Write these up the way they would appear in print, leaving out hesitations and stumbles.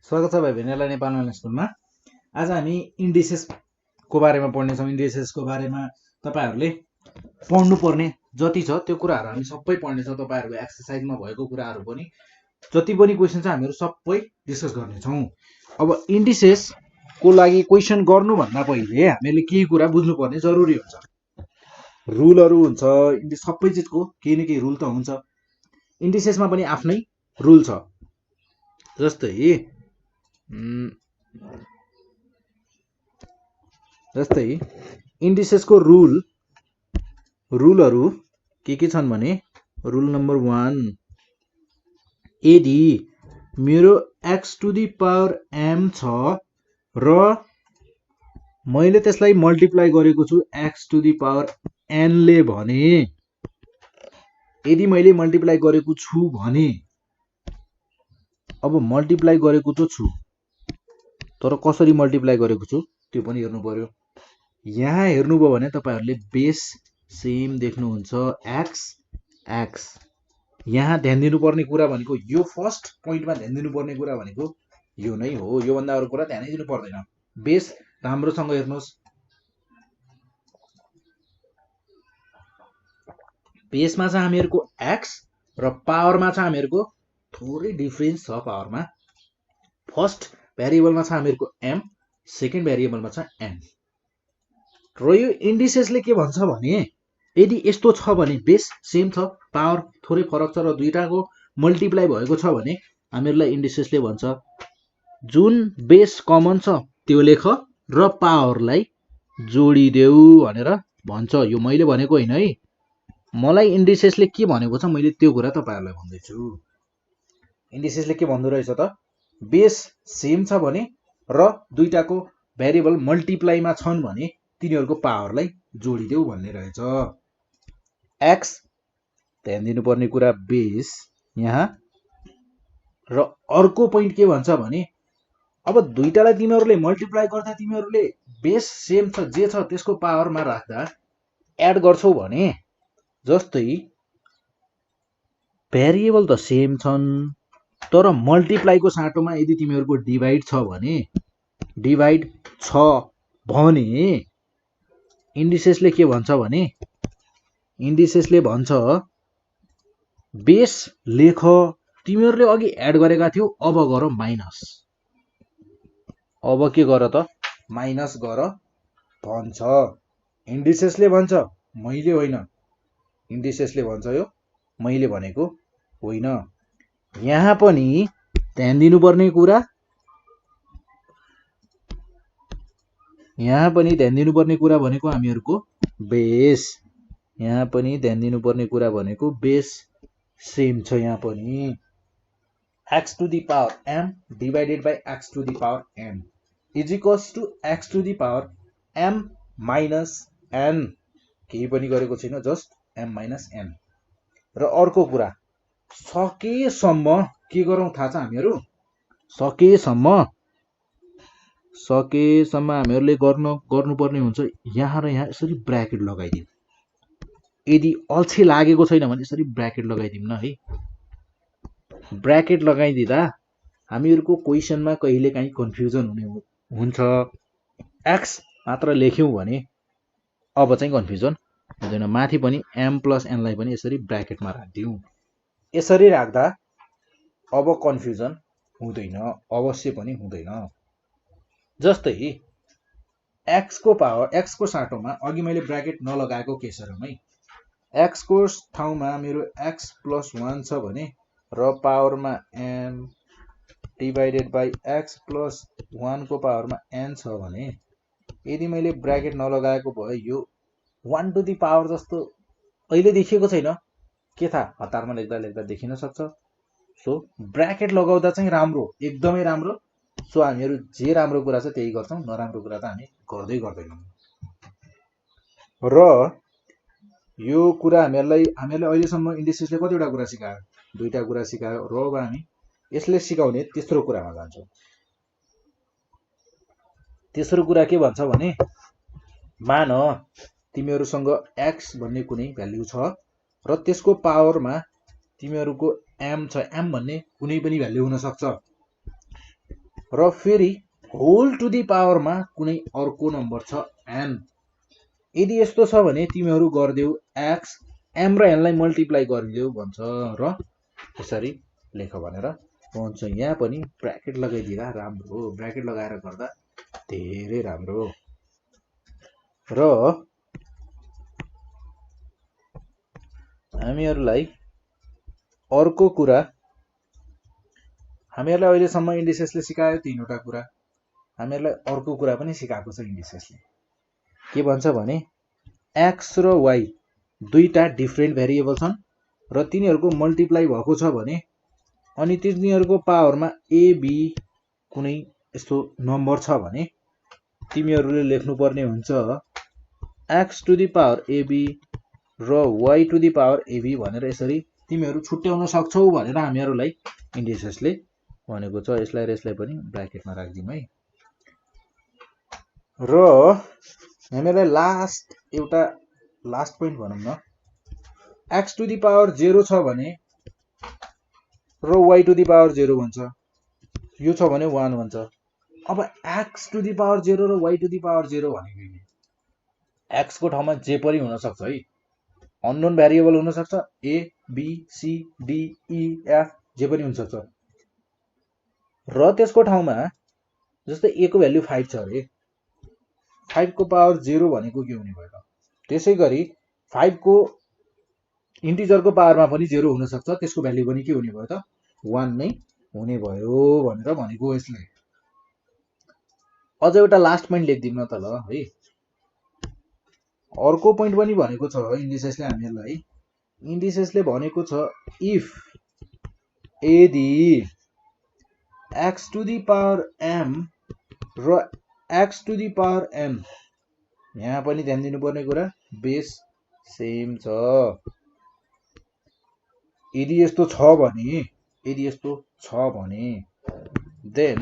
स्वागत छ भाइ भेनेला नेपाल अनलाइन स्कुलमा। आज हामी इन्डिसेसको बारेमा पढ्नेछौँ। इन्डिसेसको बारेमा तपाईँहरूले पढ्नुपर्ने जति छ त्यो कुराहरू हामी सबै पढ्नेछौँ। तपाईँहरूको एक्सर्साइजमा भएको कुराहरू पनि जति पनि क्वेसन छ हामीहरू सबै डिस्कस गर्नेछौँ। अब इन्डिसेसको लागि क्वेसन गर्नुभन्दा पहिले हामीले केही कुरा बुझ्नुपर्ने जरुरी हुन्छ। रुलहरू हुन्छ, सबै चिजको केही न केही रुल त हुन्छ। इन्डिसेसमा पनि आफ्नै रुल छ। जस्तै इन्डिसेसको रुलहरू के छन् भने रुल नम्बर 1, यदि मेरो x to the power m छ र मैले त्यसलाई मल्टिप्लाई गरेको छु x to the power n ले भने, यदि मैले मल्टिप्लाई गरेको छु भने, अब मल्टिप्लाई गरेको त छु तर कसरी मल्टिप्लाई गरेको छु त्यो पनि हेर्नु पर्यो। यहाँ हेर्नुभयो भने तपाईहरुले बेस सेम देख्नुहुन्छ x। यहाँ ध्यान दिनुपर्ने कुरा भनेको यो फर्स्ट पोइन्टमा ध्यान दिनुपर्ने कुरा भनेको यो नै हो। यो भन्दा अरु कुरा ध्यानै दिनु पर्दैन। बेस राम्रोसँग हेर्नुस्। बेसमा चाहिँ हामीहरुको x र पावरमा चाहिँ हामीहरुको थोरै डिफरेन्स छ। पावरमा फर्स्ट भेरिएबलमा छ हामीहरुको m, सेकेन्ड भेरिएबलमा छ n। र यो इन्डिसेसले के भन्छ भने यदि यस्तो छ भने बेस सेम छ, पावर थोरै फरक छ र दुईटाको मल्टिप्लाई भएको छ भने हामीहरुलाई इन्डिसेसले भन्छ जुन बेस कमन छ त्यो लेख र पावरलाई जोडिदेऊ भनेर भन्छ। यो मैले भनेको हैन है, मलाई इन्डिसेसले के भनेको छ मैले त्यो कुरा तपाईहरुलाई भन्दैछु। इन्डिसेसले के भन्दो रहेछ त, बेस सेम छ भने र दुईटाको भेरिएबल मल्टिप्लाईमा छन् भने तिनीहरुको पावरलाई जोडिदेऊ भन्ने रहेछ। x ध्यान दिनुपर्ने कुरा बेस यहाँ, र अर्को पोइन्ट के भन्छ भने अब दुईटालाई तिमीहरुले मल्टिप्लाई गर्दा तिमीहरुले बेस सेम छ जे छ त्यसको पावरमा राख्दा एड गर्छौ भने, जस्तै भेरिएबल त सेम छन् तर मल्टिप्लाईको साटोमा यदि तिमीहरुको डिभाइड छ भने इन्डिसेसले के भन्छ भने इन्डिसेसले भन्छ बेस लेख, तिमीहरुले अघि एड गरेका थियौ अब गर माइनस। अब के गर त माइनस गर भन्छ। इन्डिसेसले भन्छ मैले होइन, इन्डिसेसले भन्छ यो मैले भनेको होइन। यहाँ पनि ध्यान दिनुपर्ने कुरा भनेको हामीहरुको बेस। यहाँ पनि ध्यान दिनुपर्ने कुरा भनेको बेस सेम छ। यहाँ पनि x to the power m divided by x to the power n is equals to x to the power m minus n। केही पनि गरेको छैन, जस्ट m माइनस n। र अर्को कुरा सकेसम्म के गरौँ थाहा छ हामीहरु, सकेसम्म हामीहरुले गर्नुपर्ने हुन्छ यहाँ र यहाँ यसरी ब्र्याकेट लगाइदिनु। यदि अल्छी लागेको छैन भने यसरी ब्र्याकेट लगाइदिउँ न है। ब्र्याकेट लगाइदिँदा हामीहरुको क्वेशनमा कहिलेकाहीँ कन्फ्युजन हुन्छ। x मात्र लेख्यौं भने अब चाहिँ कन्फ्युजन हुँदैन। माथि पनि m प्लस n लाई पनि यसरी ब्र्याकेटमा राख्दियौं। यसरी राख्दा अब कन्फ्युजन हुँदैन, अवश्य पनि हुँदैन। जस्तै x को साटोमा अघि मैले ब्र्याकेट नलगाएको केसहरुमै x को ठाउँमा मेरो x प्लस 1 छ भने र पावरमा m divided by x plus 1 को पावरमा n छ भने, यदि मैले ब्र्याकेट नलगाएको भए यो 1 टु दी पावर जस्तो अहिले देखिएको छैन, के थाहा हतारमा लेख्दा देखिन सक्छ। सो ब्र्याकेट लगाउँदा चाहिँ राम्रो, एकदमै राम्रो। सो हामीहरु जे राम्रो कुरा छ त्यही गर्छौं, नराम्रो कुरा त हामी गर्दैनौं। र यो कुरा हामीहरुलाई अहिलेसम्म इन्डिसेसले कतिवटा कुरा सिकायो, दुईटा कुरा सिकायो। र अब हामी यसले सिकाउने तेस्रो कुरामा जान्छौं। तेस्रो कुरा के भन्छ भने मान तिमीहरुसँग x भन्ने कुनै भ्यालु छ र त्यसको पावरमा तिमीहरुको m छ। m भन्ने कुनै पनि भ्यालु हुन सक्छ। र फेरि होल टु दी पावरमा कुनै अर्को नम्बर छ n। यदि यस्तो छ भने तिमीहरू गरिदेऊ x m र n लाई मल्टिप्लाई गरिदेऊ भन्छ र यसरी लेख भनेर भन्छ। यहाँ पनि ब्र्याकेट लगाइदिँदा राम्रो, ब्र्याकेट लगाएर गर्दा धेरै राम्रो। र हामीहरूलाई अर्को कुरा, हामीहरूलाई अहिलेसम्म इन्डिसेसले सिकायो तीनवटा कुरा, हामीहरूलाई अर्को कुरा पनि सिकाएको छ इन्डिसेसले। के भन्छ भने x र y दुईटा डिफ्रेन्ट भेरिएबल छन् र तिनीहरूको मल्टिप्लाई भएको छ भने अनि तिनीहरूको पावरमा ab कुनै यस्तो नम्बर छ भने तिमीहरूले लेख्नुपर्ने हुन्छ x to the power ab र y to the power ab भनेर। यसरी तिमीहरू छुट्याउन सक्छौ भनेर हामीहरूलाई इन्डिसेसले भनेको छ। यसलाई र यसलाई पनि ब्र्याकेटमा राख्दिउँ है। र हामीलाई लास्ट पोइन्ट भनौँ न, x टु दी पावर 0 छ भने र y टु दी पावर 0 भन्छ, यो छ भने 1 भन्छ। अब x टु दी पावर 0 र y टु दी पावर 0 भनेको x को ठाउँमा जे पनि हुन सक्छ है, अननोन भेरिएबल हुन सक्छ, a b c d e f जे पनि हुन सक्छ। र त्यसको ठाउँमा जस्तै a को भ्यालु 5 छ अरे, 5 को पावर 0 भनेको के हुने भयो त? त्यसै गरी 5 को इन्टिजरको पावरमा पनि 0 हुन सक्छ, त्यसको भ्यालु पनि के हुने भयो त? 1 नै हुने भयो भनेर भनेको यसले। अझ एउटा लास्ट पोइन्ट लेख्दिउँ न त ल है। अर्को पोइन्ट पनि भनेको छ इन्डिसेसले हामीहरूलाई, इन्डिसेसले भनेको छ इफ यदि x to the power m र x to the power n, यहाँ पनि ध्यान दिनुपर्ने कुरा बेस सेम छ। यदि यस्तो छ भने देन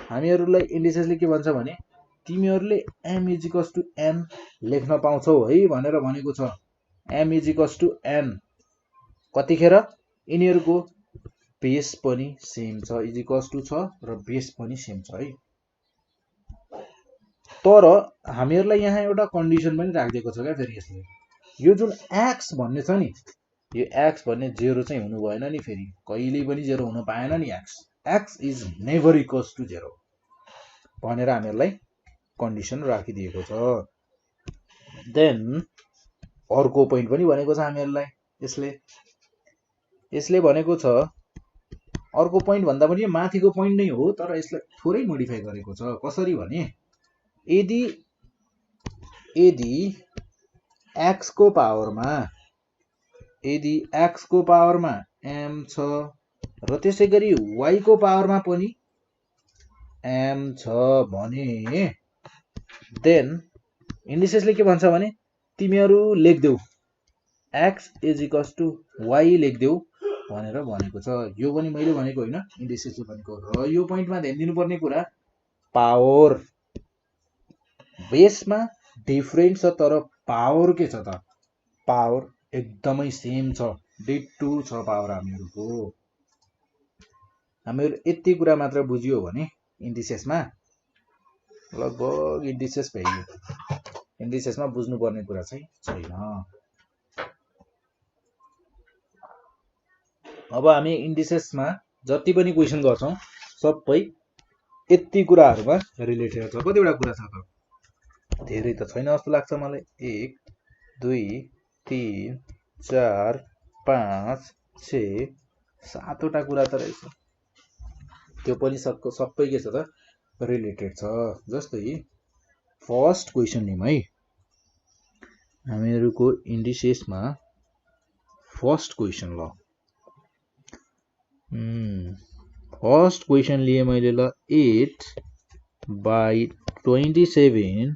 हामीहरूलाई इन्डिसेसले के भन्छ भने तिमीहरूले m इजिकल्स टु n लेख्न पाउँछौ है भनेर भनेको छ। m इजिकल्स टु n कतिखेर यिनीहरूको बेस पनि सेम छ, इजिकल्स टु छ र बेस पनि सेम छ है। तर हामीहरूलाई यहाँ एउटा कन्डिसन पनि राखिदिएको छ क्या फेरि यसले, यो जुन x भन्ने छ नि, यो x भन्ने 0 चाहिँ हुनु भएन नि, फेरि कहिल्यै पनि 0 हुन पाएन नि। x is never equals to 0 भनेर हामीहरूलाई कन्डिसन राखिदिएको छ। देन अर्को पोइन्ट पनि भनेको छ हामीहरूलाई यसले भनेको छ, अर्को पोइन्ट भन्दा पनि माथिको पोइन्ट नै हो तर यसलाई थोरै मोडिफाई गरेको छ। कसरी भने यदि x को पावरमा m छ र त्यसै गरी y को पावरमा पनि m छ भने देन इन्डिसेसले के भन्छ भने तिमीहरू लेख्देऊ x is equals to y लेख्देऊ भनेर भनेको छ। यो पनि मैले भनेको होइन, इन्डिसेसले भनेको। र यो पोइन्टमा ध्यान दिनुपर्ने कुरा पावर बेसमा डिफरेन्ट छ तर पावर के छ त? पावर एकदमै सेम छ, डिटो छ पावर हामीहरूको। हामीहरू यति कुरा मात्र बुझियो भने इन्डिसेसमा लगभग इन्डिसेस भइयो। इन्डिसेसमा बुझ्नुपर्ने कुरा चाहिँ छैन। अब हामी इन्डिसेसमा जति पनि क्वेसन गर्छौँ सबै यति कुराहरूमा रिलेटेड छ। कतिवटा कुरा छ त? धेरै त छैन जस्तो लाग्छ मलाई। 1 2 3 4 5 6 7 वटा कुरा त रहेछ। त्यो पनि सबै के छ त? रिलेटेड छ। जस्तै फर्स्ट क्वेसन लिउँ है। हामीहरूको इन्डिसेसमा फर्स्ट क्वेसन ल, फर्स्ट क्वेसन लिए मैले ल 8/27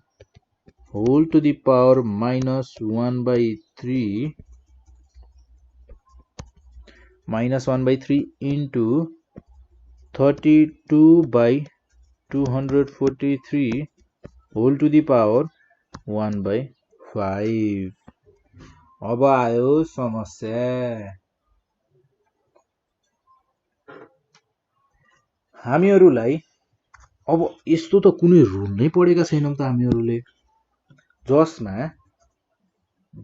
whole to the power -1/3 into 32/243 whole to the power 1/5। अब आयो समस्या। हामीहरूलाई अब यस्तो त कुनै रुल नै पढेका छैनौँ त हामीहरूले, जसमा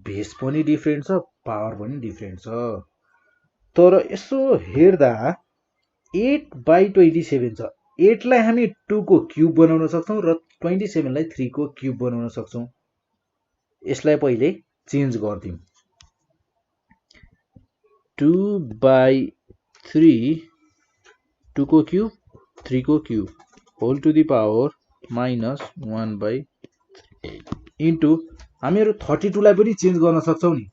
बेस पनि डिफ्रेन्ट छ पावर पनि डिफ्रेन्ट छ। तर यसो हेर्दा 8/27 छ। 8 लाई हामी 2 को क्युब बनाउन सक्छौँ र 27 लाई 3 को क्युब बनाउन सक्छौँ। यसलाई पहिले चेन्ज गर्दियौँ। 2/3 2 को क्युब 3 को cube whole to the power -1/3 into हामीहरू 32 लाई पनि चेन्ज गर्न सक्छौँ नि।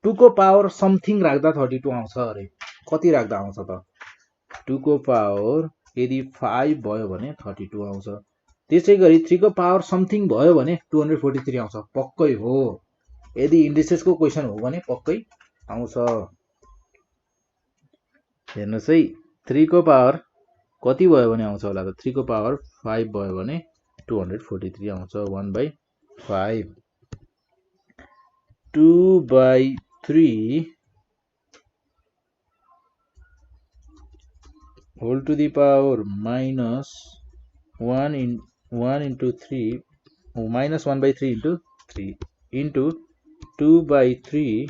2 को पावर समथिङ राख्दा 32 आउँछ अरे। कति राख्दा आउँछ त? 2 को पावर यदि 5 भयो भने 32 आउँछ। त्यसै गरी 3 को पावर समथिङ भयो भने 243 आउँछ। पक्कै हो। यदि इन्डिसेसको क्वेसन हो भने पक्कै आउँछ। हेर्नुहोस् है, 3 को पावर कति भयो भने आउँछ होला त? 3 को पावर 5 भयो भने 243 आउँछ। 1/5 2/3 whole to the power -1 into 3 -1/3 into 3 into 2/3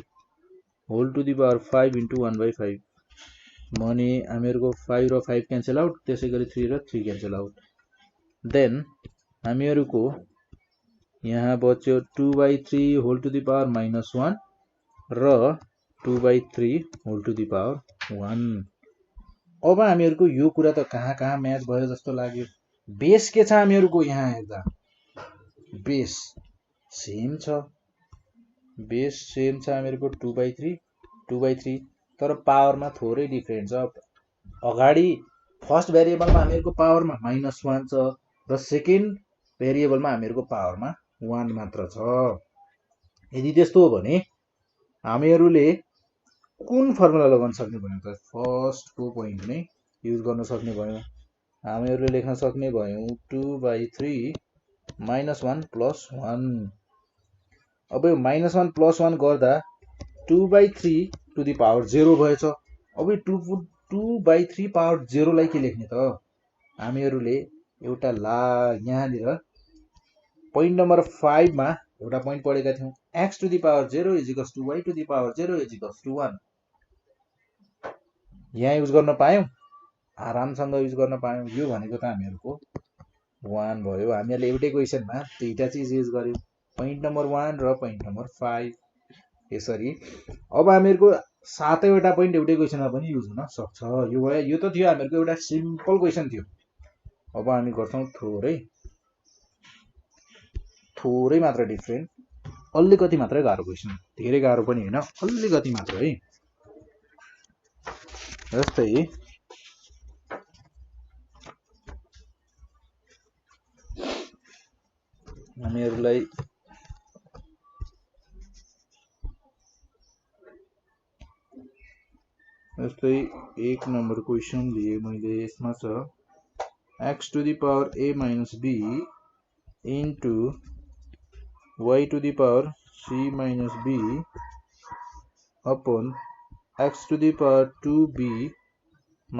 whole to the power 5 into 1/5 भने हामीहरूको 5 र 5 क्यान्सल आउट, त्यसै गरी 3 र 3 क्यान्सल आउट। देन हामीहरूको यहाँ बच्यो 2/3 होल टु दी पावर -1 र 2/3 होल टु दी पावर 1। अब हामीहरूको यो कुरा त कहाँ कहाँ म्याच भयो जस्तो लाग्यो। बेस के छ हामीहरूको? यहाँ हेर्दा बेस सेम छ। बेस सेम छ हामीहरूको 2/3 तर पावरमा थोरै डिफ्रेन्ट छ। अगाडि फर्स्ट भेरिएबलमा हामीहरूको पावरमा -1 छ र सेकेन्ड भेरिएबलमा हामीहरूको पावरमा 1 मात्र छ। यदि त्यस्तो हो भने हामीहरूले कुन फर्मुला लगाउन सक्ने भयो त? फर्स्टको पोइन्ट नै युज गर्न सक्ने भयो। हामीहरूले लेख्न सक्ने भयौँ 2/3 -1 + 1। अब यो -1 + 1 गर्दा 2/3 टु दी पावर 0 भएछ। अब 2/3 पावर 0 लाई के लेख्ने त? हामीहरूले एउटा यहाँनिर पोइन्ट नम्बर 5 मा एउटा पोइन्ट पढेका थियौँ। x to the power 0 = y to the power 0 = 1। यहाँ युज गर्न पायौँ, आरामसँग युज गर्न पायौँ। यो भनेको त हामीहरूको 1 भयो। हामीहरूले एउटै क्वेसनमा दुईटा चिज युज गर्यौँ, पोइन्ट नम्बर 1 र पोइन्ट नम्बर 5। यसरी अब हामीहरूको 7वटा पोइन्ट एउटै क्वेसनमा पनि युज हुन सक्छ। यो भयो। यो त थियो हामीहरूको एउटा सिम्पल क्वेसन थियो। अब हामी गर्छौँ थोरै मात्र डिफ्रेन्ट, अलिकति मात्रै गाह्रो क्वेसन। धेरै गाह्रो पनि होइन, अलिकति मात्र है। जस्तै हामीहरूलाई जस्तै 1 नम्बर क्वेसन लिए मैले। यसमा छ x to the power a - b into y to the power c - b upon x to the power 2b - a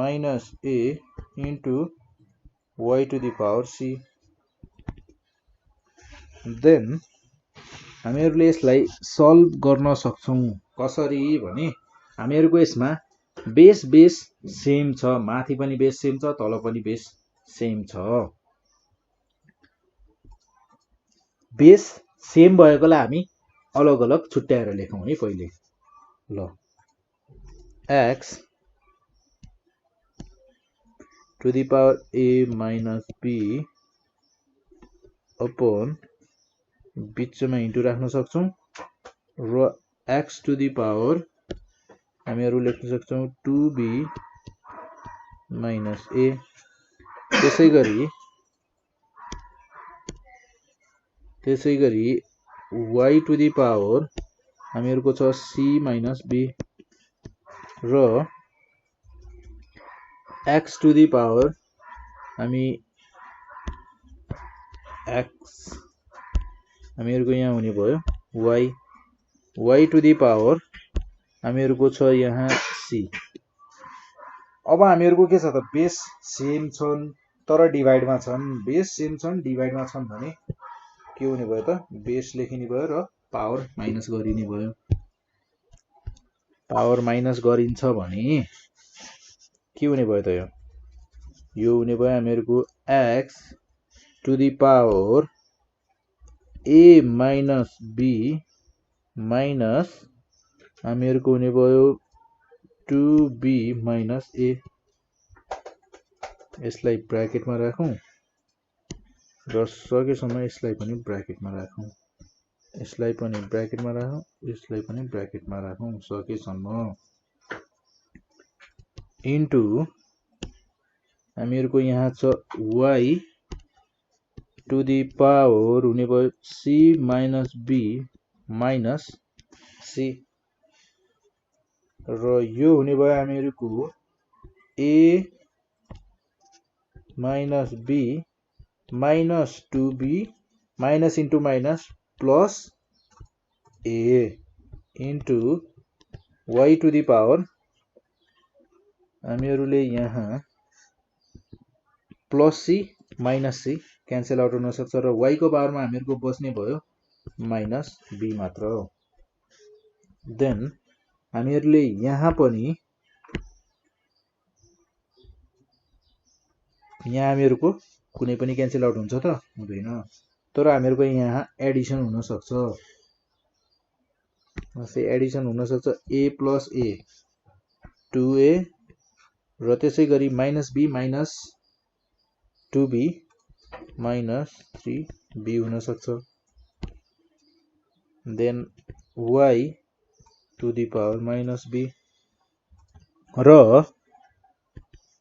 into y to the power c। Then हामीहरूले यसलाई सल्भ गर्न सक्छौँ। कसरी भने हामीहरूको यसमा बेस सेम छ। माथि पनि बेस सेम छ, तल पनि बेस सेम छ। बेस सेम भएकोलाई हामी अलग अलग छुट्याएर लेखौँ है पहिले। ल, x to the power a - b upon बिचमा इन्टु राख्न सक्छौँ र x टु दी पावर हामीहरू लेख्न सक्छौँ 2b - a। त्यसै गरी y टु दी पावर हामीहरूको छ c - b र x टु दी पावर हामीहरूको यहाँ हुने भयो y टु दी पावर हामीहरूको छ यहाँ c। अब हामीहरूको के छ त बेस सेम छन् तर डिभाइडमा छन् बेस सेम छन् डिभाइडमा छन् भने के हुने भयो त बेस लेखिने भयो र पावर माइनस गरिने भयो पावर माइनस गरिन्छ भने के हुने भयो त यो हुने भयो हामीहरूको x to the power a minus b minus हामीहरूको हुने भयो 2b माइनस a यसलाई ब्र्याकेटमा राखौं र सकेसम्म यसलाई पनि ब्र्याकेटमा राखौं यसलाई पनि ब्र्याकेटमा राखौं यसलाई पनि ब्र्याकेटमा राखौं सकेसम्म इन्टु हामीहरूको यहाँ छ y टु दी पावर हुने भयो c minus b minus c र यो हुने भयो हामीहरूको a minus b minus 2b minus into minus plus a into y to the power हामीहरूले यहाँ plus c minus c cancel out हुन सक्छ र y को पावरमा हामीहरूको बस्ने भयो माइनस b मात्र देन हामीहरूले यहाँ पनि यहाँ हामीहरूको कुनै पनि क्यान्सल आउट हुन्छ त हुँदैन तर हामीहरूको यहाँ एडिसन हुन सक्छ जस्तै एडिसन हुन सक्छ a प्लस a 2a र त्यसै गरी minus b minus 2b minus 3b हुन सक्छ then y to the power minus b र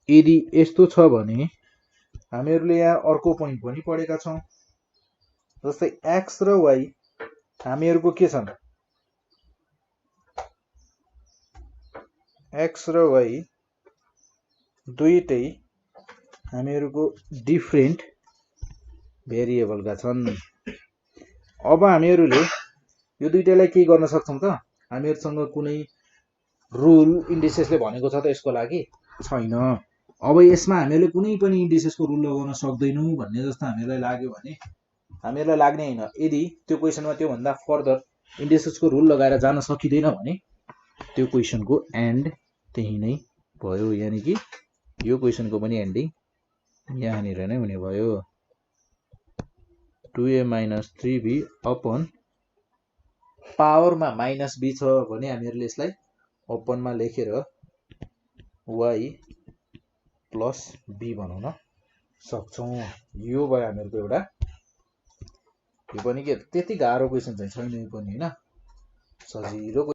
यदि यस्तो छ भने हामीहरूले यहाँ अर्को पोइन्ट पनि पढेका छौं जस्तै x र y हामीहरूको के छन् x र y दुईटै हामीहरूको डिफरेन्ट भेरिएबलका छन् अब हामीहरूले यो दुईटैलाई के गर्न सक्छौं त हामीहरुसँग कुनै रुल इन्डिसेसले भनेको छ त यसको लागि छैन अब यसमा हामीले कुनै पनि इन्डिसेसको रुल लगाउन सक्दैनौं भन्ने जस्तो हामीलाई लाग्यो भने हामीलाई लाग्ने हैन यदि त्यो क्वेशनमा त्यो भन्दा फर्दर इन्डिसेसको रुल लगाएर जान सकिदैन भने त्यो क्वेशनको एन्ड त्यही नै भयो यानी कि यो क्वेशनको पनि एन्डिङ यहाँनिर नै हुने भयो 2a माइनस 3b अपन पावरमा माइनस b छ भने हामीहरूले यसलाई ओपनमा लेखेर y प्लस b बनाउन सक्छौं यो भयो हामीहरूको एउटा यो पनि के त्यति गाह्रो क्वेशन चाहिँ छैन यो पनि हैन सजिलो